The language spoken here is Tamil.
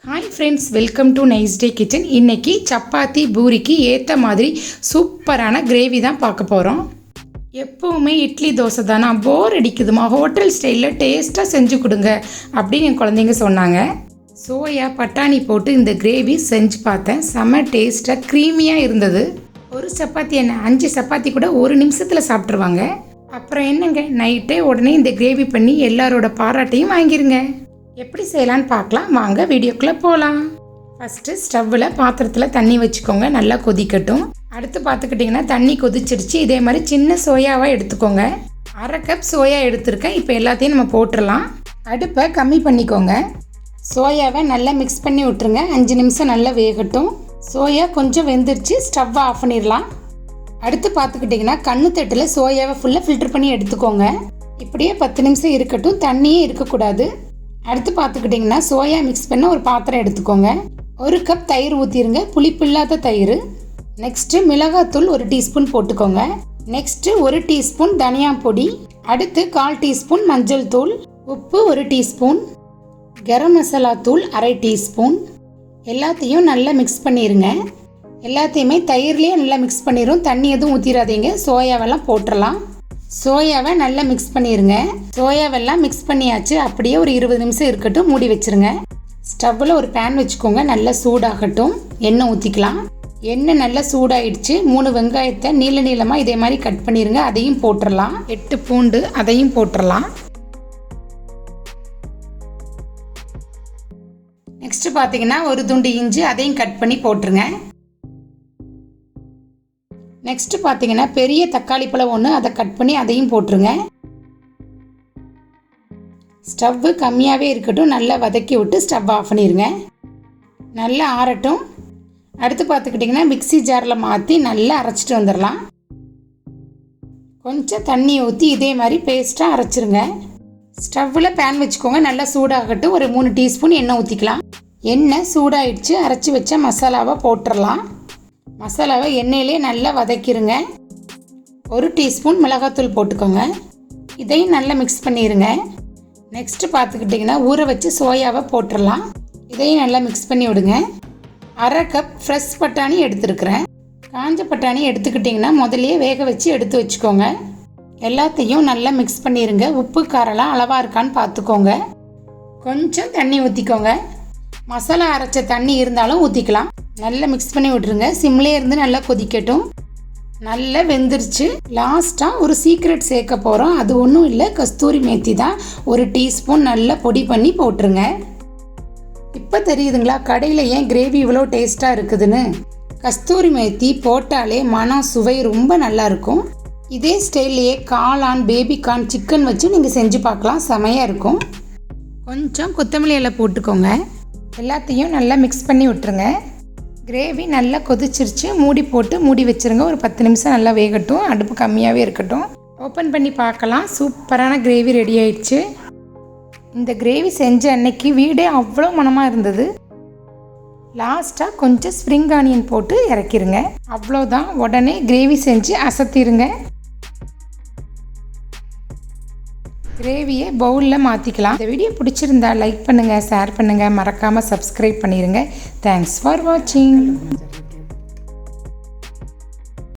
Hi friends, welcome to nice day kitchen. இன்றைக்கி சப்பாத்தி பூரிக்கு ஏற்ற மாதிரி சூப்பரான கிரேவி தான் பார்க்க போகிறோம். எப்போவுமே இட்லி தோசை தானே போர் அடிக்குதுமா, ஹோட்டல் ஸ்டைலில் டேஸ்ட்டாக செஞ்சு கொடுங்க அப்படின்னு என் குழந்தைங்க சொன்னாங்க. சோயா பட்டாணி போட்டு இந்த கிரேவி செஞ்சு பார்த்தேன். செம்ம டேஸ்ட்டாக க்ரீமியாக இருந்தது. ஒரு சப்பாத்தி என்ன 5 சப்பாத்தி கூட ஒரு நிமிஷத்தில் சாப்பிட்ருவாங்க. அப்புறம் என்னங்க, நைட்டே உடனே இந்த கிரேவி பண்ணி எல்லாரோட பாராட்டையும் வாங்கிருங்க. எப்படி செய்யலான்னு பார்க்கலாம் வாங்க, வீடியோக்குள்ளே போகலாம். ஃபஸ்ட்டு ஸ்டவ்வில் பாத்திரத்தில் தண்ணி வச்சுக்கோங்க, நல்லா கொதிக்கட்டும். அடுத்து பார்த்துக்கிட்டிங்கன்னா தண்ணி கொதிச்சிடுச்சு. இதே மாதிரி சின்ன சோயாவாக எடுத்துக்கோங்க. 1/2 கப் சோயா எடுத்துருக்கேன். இப்போ எல்லாத்தையும் நம்ம போட்டுடலாம். அடுப்பை கம்மி பண்ணிக்கோங்க. சோயாவை நல்லா மிக்ஸ் பண்ணி விட்டுருங்க. 5 நிமிஷம் நல்லா வேகட்டும். சோயா கொஞ்சம் வெந்துருச்சு, ஸ்டவ்வை ஆஃப் பண்ணிடலாம். அடுத்து பார்த்துக்கிட்டிங்கன்னா கண்ணு தட்டில் சோயாவை ஃபுல்லாக ஃபில்டர் பண்ணி எடுத்துக்கோங்க. இப்படியே 10 நிமிஷம் இருக்கட்டும், தண்ணியே இருக்கக்கூடாது. அடுத்து பார்த்துக்கிட்டிங்கன்னா சோயா மிக்ஸ் பண்ண ஒரு பாத்திரம் எடுத்துக்கோங்க. 1 கப் தயிர் ஊற்றிடுங்க, புளிப்பு இல்லாத தயிர். நெக்ஸ்ட்டு மிளகாத்தூள் 1 டீஸ்பூன் போட்டுக்கோங்க. நெக்ஸ்ட்டு 1 டீஸ்பூன் தனியா பொடி. அடுத்து 1/4 டீஸ்பூன் மஞ்சள் தூள், உப்பு 1 டீஸ்பூன், கரம் மசாலா தூள் 1/2 டீஸ்பூன். எல்லாத்தையும் நல்லா மிக்ஸ் பண்ணிடுங்க. எல்லாத்தையுமே தயிர்லேயே நல்லா மிக்ஸ் பண்ணிடும், தண்ணி எதுவும் ஊற்றிடாதீங்க. சோயாவெல்லாம் போட்டுடலாம். சோயாவை நல்லா மிக்ஸ் பண்ணிடுங்க. சோயாவெல்லாம் மிக்ஸ் பண்ணியாச்சு. அப்படியே ஒரு 20 நிமிஷம் இருக்கட்டும், மூடி வச்சுருங்க. ஸ்டவ்வில் ஒரு பேன் வச்சுக்கோங்க, நல்லா சூடாகட்டும். எண்ணெய் ஊற்றிக்கலாம். எண்ணெய் நல்லா சூடாயிடுச்சு. 3 வெங்காயத்தை நீள நீளமாக இதே மாதிரி கட் பண்ணிடுங்க, அதையும் போட்டுடலாம். 8 பூண்டு அதையும் போட்டுடலாம். நெக்ஸ்ட்டு பார்த்தீங்கன்னா 1 துண்டு இஞ்சி அதையும் கட் பண்ணி போட்டுருங்க. நெக்ஸ்ட்டு பார்த்தீங்கன்னா பெரிய தக்காளி பழம் 1 அதை கட் பண்ணி அதையும் போட்டுருங்க. ஸ்டவ்வு கம்மியாகவே இருக்கட்டும், நல்லா வதக்கி விட்டு ஸ்டவ் ஆஃப் பண்ணிடுங்க. நல்லா ஆறட்டும். அடுத்து பார்த்துக்கிட்டிங்கன்னா மிக்ஸி ஜாரில் மாற்றி நல்லா அரைச்சிட்டு வந்துடலாம். கொஞ்சம் தண்ணி ஊற்றி இதே மாதிரி பேஸ்ட்டாக அரைச்சிருங்க. ஸ்டவ்வில் பேன் வச்சுக்கோங்க, நல்லா சூடாகட்டும். ஒரு 3 டீஸ்பூன் எண்ணெய் ஊற்றிக்கலாம். எண்ணெய் சூடாயிடுச்சு. அரைச்சி வச்ச மசாலாவை போட்டுடலாம். மசாலாவை எண்ணெயிலே நல்லா வதக்கிடுங்க. 1 டீஸ்பூன் மிளகாத்தூள் போட்டுக்கோங்க. இதையும் நல்லா மிக்ஸ் பண்ணிடுங்க. நெக்ஸ்ட்டு பார்த்துக்கிட்டிங்கன்னா ஊற வச்சு சோயாவை போட்டுடலாம். இதையும் நல்லா மிக்ஸ் பண்ணி விடுங்க. 1/2 கப் ஃப்ரெஷ் பட்டாணி எடுத்துருக்குறேன். காஞ்ச பட்டாணி எடுத்துக்கிட்டிங்கன்னா முதல்லையே வேக வச்சு எடுத்து வச்சுக்கோங்க. எல்லாத்தையும் நல்லா மிக்ஸ் பண்ணிடுங்க. உப்பு காரெல்லாம் அளவாக இருக்கான்னு பார்த்துக்கோங்க. கொஞ்சம் தண்ணி ஊற்றிக்கோங்க. மசாலா அரைச்ச தண்ணி இருந்தாலும் ஊற்றிக்கலாம். நல்லா மிக்ஸ் பண்ணி விட்டுருங்க. சிம்லே இருந்து நல்லா கொதிக்கட்டும். நல்லா வெந்துருச்சு. லாஸ்ட்டாக ஒரு சீக்ரெட் சேர்க்க போகிறோம். அது ஒன்றும் இல்லை, கஸ்தூரி மேத்தி தான். 1 டீஸ்பூன் நல்லா பொடி பண்ணி போட்டுருங்க. இப்போ தெரியுதுங்களா கடையில் ஏன் கிரேவி இவ்வளோ டேஸ்ட்டாக இருக்குதுன்னு? கஸ்தூரி மேத்தி போட்டாலே மனம் சுவை ரொம்ப நல்லாயிருக்கும். இதே ஸ்டைல்லையே காளான், பேபிகார்ன், சிக்கன் வச்சு நீங்கள் செஞ்சு பார்க்கலாம், செமையாக இருக்கும். கொஞ்சம் கொத்தமல்லி இலை போட்டுக்கோங்க. எல்லாத்தையும் நல்லா மிக்ஸ் பண்ணி விட்டுருங்க. கிரேவி நல்லா கொதிச்சிருச்சு. மூடி போட்டு மூடி வச்சுருங்க. ஒரு 10 நிமிஷம் நல்லா வேகட்டும். அடுப்பு கம்மியாகவே இருக்கட்டும். ஓப்பன் பண்ணி பார்க்கலாம். சூப்பரான கிரேவி ரெடி ஆயிடுச்சு. இந்த கிரேவி செஞ்ச அன்னைக்கு வீடே அவ்வளோ மனமாக இருந்தது. லாஸ்ட்டாக கொஞ்சம் ஸ்ப்ரிங் ஆனியன் போட்டு இறக்கிருங்க. அவ்வளோதான். உடனே கிரேவி செஞ்சு அசத்திடுங்க. கிரேவியை பவுலில் மாற்றிக்கலாம். இந்த வீடியோ பிடிச்சிருந்தா லைக் பண்ணுங்கள், ஷேர் பண்ணுங்கள், மறக்காமல் சப்ஸ்கிரைப் பண்ணிடுங்க. தேங்க்ஸ் ஃபார் வாட்சிங்.